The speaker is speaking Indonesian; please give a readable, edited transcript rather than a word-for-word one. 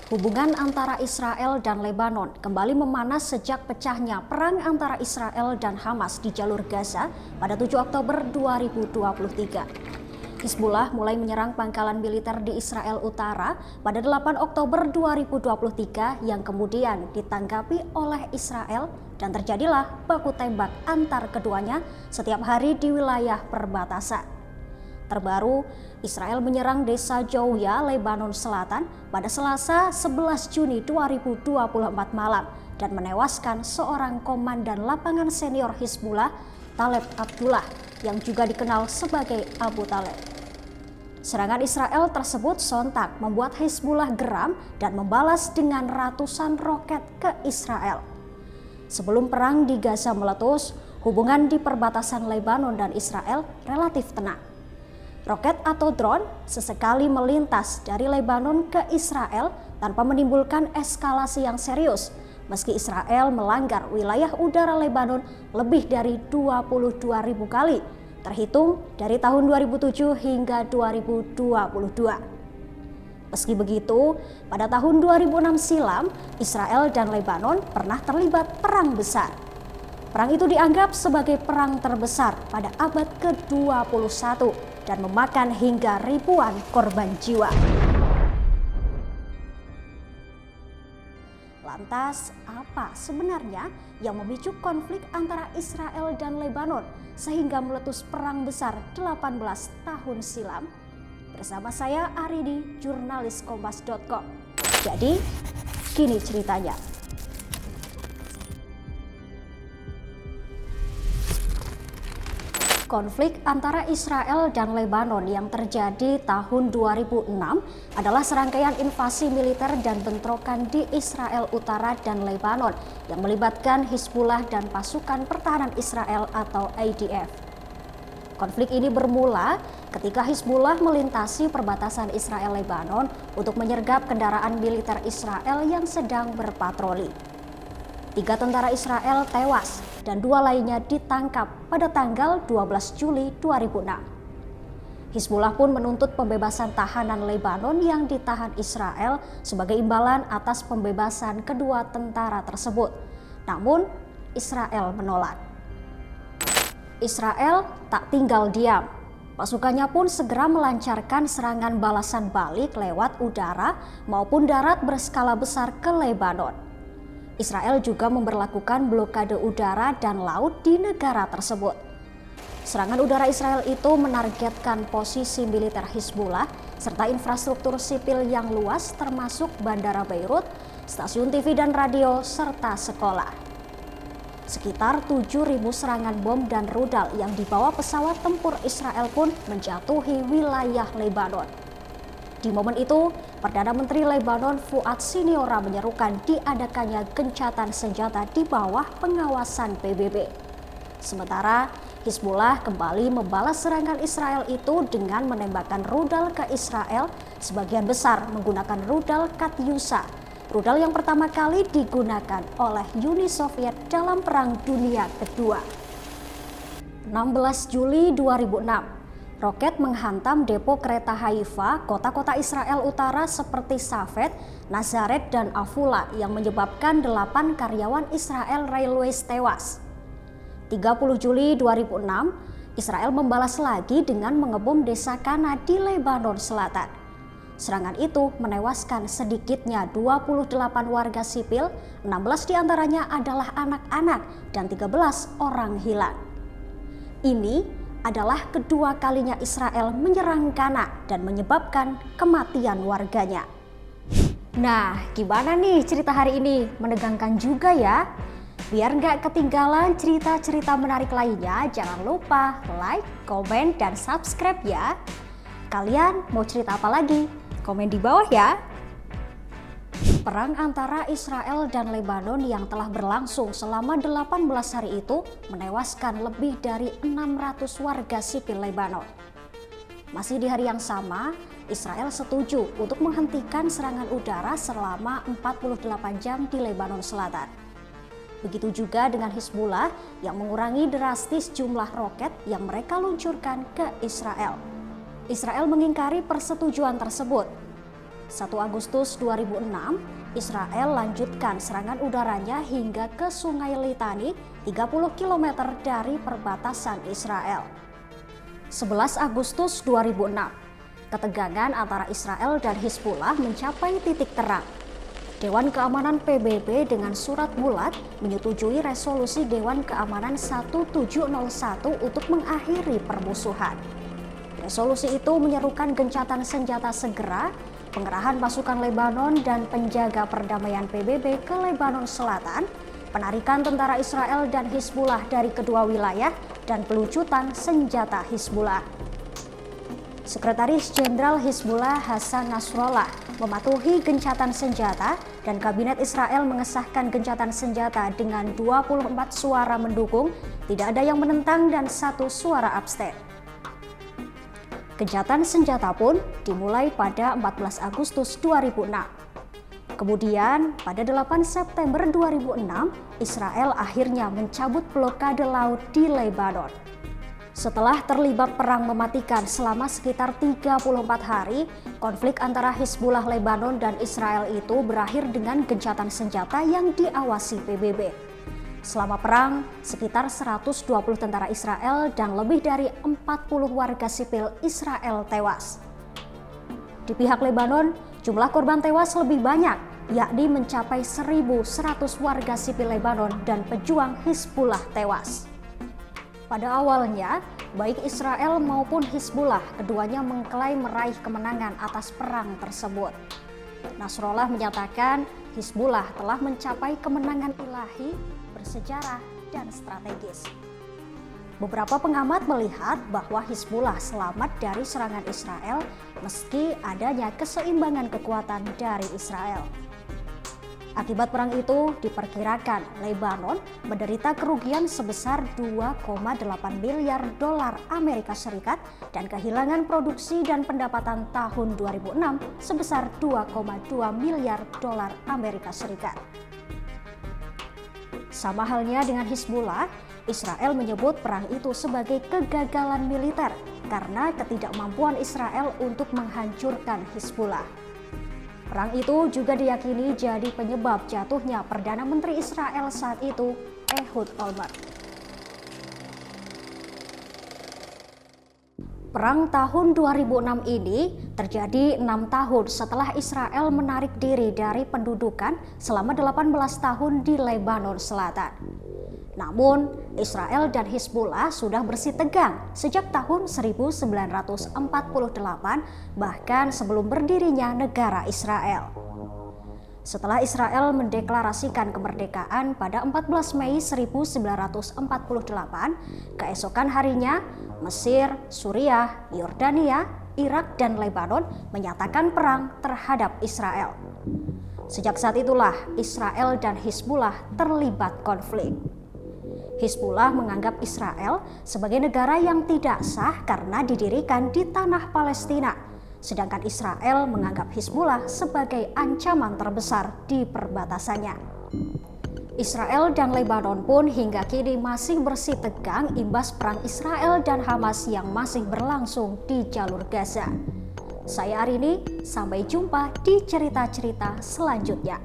Hubungan antara Israel dan Lebanon kembali memanas sejak pecahnya perang antara Israel dan Hamas di jalur Gaza pada 7 Oktober 2023. Hizbullah mulai menyerang pangkalan militer di Israel Utara pada 8 Oktober 2023 yang kemudian ditanggapi oleh Israel dan terjadilah baku tembak antar keduanya setiap hari di wilayah perbatasan. Terbaru, Israel menyerang desa Jauya, Lebanon Selatan pada Selasa 11 Juni 2024 malam dan menewaskan seorang komandan lapangan senior Hizbullah, Taleb Abdullah, yang juga dikenal sebagai Abu Taleb. Serangan Israel tersebut sontak membuat Hizbullah geram dan membalas dengan ratusan roket ke Israel. Sebelum perang di Gaza meletus, hubungan di perbatasan Lebanon dan Israel relatif tenang. Roket atau drone sesekali melintas dari Lebanon ke Israel tanpa menimbulkan eskalasi yang serius, meski Israel melanggar wilayah udara Lebanon lebih dari 22.000 kali, terhitung dari tahun 2007 hingga 2022. Meski begitu, pada tahun 2006 silam, Israel dan Lebanon pernah terlibat perang besar. Perang itu dianggap sebagai perang terbesar pada abad ke-21 dan memakan hingga ribuan korban jiwa. Lantas, apa sebenarnya yang memicu konflik antara Israel dan Lebanon sehingga meletus perang besar 18 tahun silam? Bersama saya Ari di jurnaliskompas.com. Jadi, gini ceritanya. Konflik antara Israel dan Lebanon yang terjadi tahun 2006 adalah serangkaian invasi militer dan bentrokan di Israel Utara dan Lebanon yang melibatkan Hizbullah dan pasukan pertahanan Israel atau IDF. Konflik ini bermula ketika Hizbullah melintasi perbatasan Israel-Lebanon untuk menyergap kendaraan militer Israel yang sedang berpatroli. 3 tentara Israel tewas dan 2 lainnya ditangkap pada tanggal 12 Juli 2006. Hizbullah pun menuntut pembebasan tahanan Lebanon yang ditahan Israel sebagai imbalan atas pembebasan kedua tentara tersebut. Namun, Israel menolak. Israel tak tinggal diam. Pasukannya pun segera melancarkan serangan balasan balik lewat udara maupun darat berskala besar ke Lebanon. Israel juga memberlakukan blokade udara dan laut di negara tersebut. Serangan udara Israel itu menargetkan posisi militer Hizbullah serta infrastruktur sipil yang luas termasuk Bandara Beirut, stasiun TV dan radio, serta sekolah. Sekitar 7.000 serangan bom dan rudal yang dibawa pesawat tempur Israel pun menjatuhi wilayah Lebanon. Di momen itu, Perdana Menteri Lebanon Fuad Siniora menyerukan diadakannya gencatan senjata di bawah pengawasan PBB. Sementara, Hizbullah kembali membalas serangan Israel itu dengan menembakkan rudal ke Israel, sebagian besar menggunakan rudal Katyusha, rudal yang pertama kali digunakan oleh Uni Soviet dalam Perang Dunia Kedua. 16 Juli 2006. Roket menghantam depo kereta Haifa, kota-kota Israel Utara seperti Safed, Nazaret, dan Afula yang menyebabkan 8 karyawan Israel Railways tewas. 30 Juli 2006, Israel membalas lagi dengan mengebom desa Kana di Lebanon Selatan. Serangan itu menewaskan sedikitnya 28 warga sipil, 16 diantaranya adalah anak-anak dan 13 orang hilang. Ini adalah kedua kalinya Israel menyerang Kana dan menyebabkan kematian warganya. Nah, gimana nih cerita hari ini? Menegangkan juga ya? Biar nggak ketinggalan cerita-cerita menarik lainnya, jangan lupa like, komen, dan subscribe ya. Kalian mau cerita apa lagi? Komen di bawah ya. Perang antara Israel dan Lebanon yang telah berlangsung selama 18 hari itu menewaskan lebih dari 600 warga sipil Lebanon. Masih di hari yang sama, Israel setuju untuk menghentikan serangan udara selama 48 jam di Lebanon Selatan. Begitu juga dengan Hizbullah yang mengurangi drastis jumlah roket yang mereka luncurkan ke Israel. Israel mengingkari persetujuan tersebut. 1 Agustus 2006, Israel lanjutkan serangan udaranya hingga ke Sungai Litani, 30 km dari perbatasan Israel. 11 Agustus 2006, ketegangan antara Israel dan Hizbullah mencapai titik terang. Dewan Keamanan PBB dengan surat bulat menyetujui resolusi Dewan Keamanan 1701 untuk mengakhiri permusuhan. Resolusi itu menyerukan gencatan senjata segera, pengerahan pasukan Lebanon dan penjaga perdamaian PBB ke Lebanon Selatan, penarikan tentara Israel dan Hizbullah dari kedua wilayah, dan pelucutan senjata Hizbullah. Sekretaris Jenderal Hizbullah Hassan Nasrallah mematuhi gencatan senjata dan Kabinet Israel mengesahkan gencatan senjata dengan 24 suara mendukung, tidak ada yang menentang dan 1 suara abstain. Gencatan senjata pun dimulai pada 14 Agustus 2006. Kemudian pada 8 September 2006, Israel akhirnya mencabut blokade laut di Lebanon. Setelah terlibat perang mematikan selama sekitar 34 hari, konflik antara Hizbullah Lebanon dan Israel itu berakhir dengan gencatan senjata yang diawasi PBB. Selama perang, sekitar 120 tentara Israel dan lebih dari 40 warga sipil Israel tewas. Di pihak Lebanon, jumlah korban tewas lebih banyak, yakni mencapai 1.100 warga sipil Lebanon dan pejuang Hizbullah tewas. Pada awalnya, baik Israel maupun Hizbullah keduanya mengklaim meraih kemenangan atas perang tersebut. Nasrallah menyatakan Hizbullah telah mencapai kemenangan ilahi, bersejarah, dan strategis. Beberapa pengamat melihat bahwa Hizbullah selamat dari serangan Israel meski adanya keseimbangan kekuatan dari Israel. Akibat perang itu, diperkirakan Lebanon menderita kerugian sebesar 2,8 miliar dolar Amerika Serikat dan kehilangan produksi dan pendapatan tahun 2006 sebesar 2,2 miliar dolar Amerika Serikat. Sama halnya dengan Hizbullah, Israel menyebut perang itu sebagai kegagalan militer karena ketidakmampuan Israel untuk menghancurkan Hizbullah. Perang itu juga diyakini jadi penyebab jatuhnya Perdana Menteri Israel saat itu, Ehud Olmert. Perang tahun 2006 ini terjadi 6 tahun setelah Israel menarik diri dari pendudukan selama 18 tahun di Lebanon Selatan. Namun, Israel dan Hizbullah sudah bersih tegang sejak tahun 1948, bahkan sebelum berdirinya negara Israel. Setelah Israel mendeklarasikan kemerdekaan pada 14 Mei 1948, keesokan harinya Mesir, Suriah, Yordania, Irak, dan Lebanon menyatakan perang terhadap Israel. Sejak saat itulah Israel dan Hizbullah terlibat konflik. Hizbullah menganggap Israel sebagai negara yang tidak sah karena didirikan di tanah Palestina, sedangkan Israel menganggap Hizbullah sebagai ancaman terbesar di perbatasannya. Israel dan Lebanon pun hingga kini masih bersih tegang imbas perang Israel dan Hamas yang masih berlangsung di jalur Gaza. Saya Arini, sampai jumpa di cerita-cerita selanjutnya.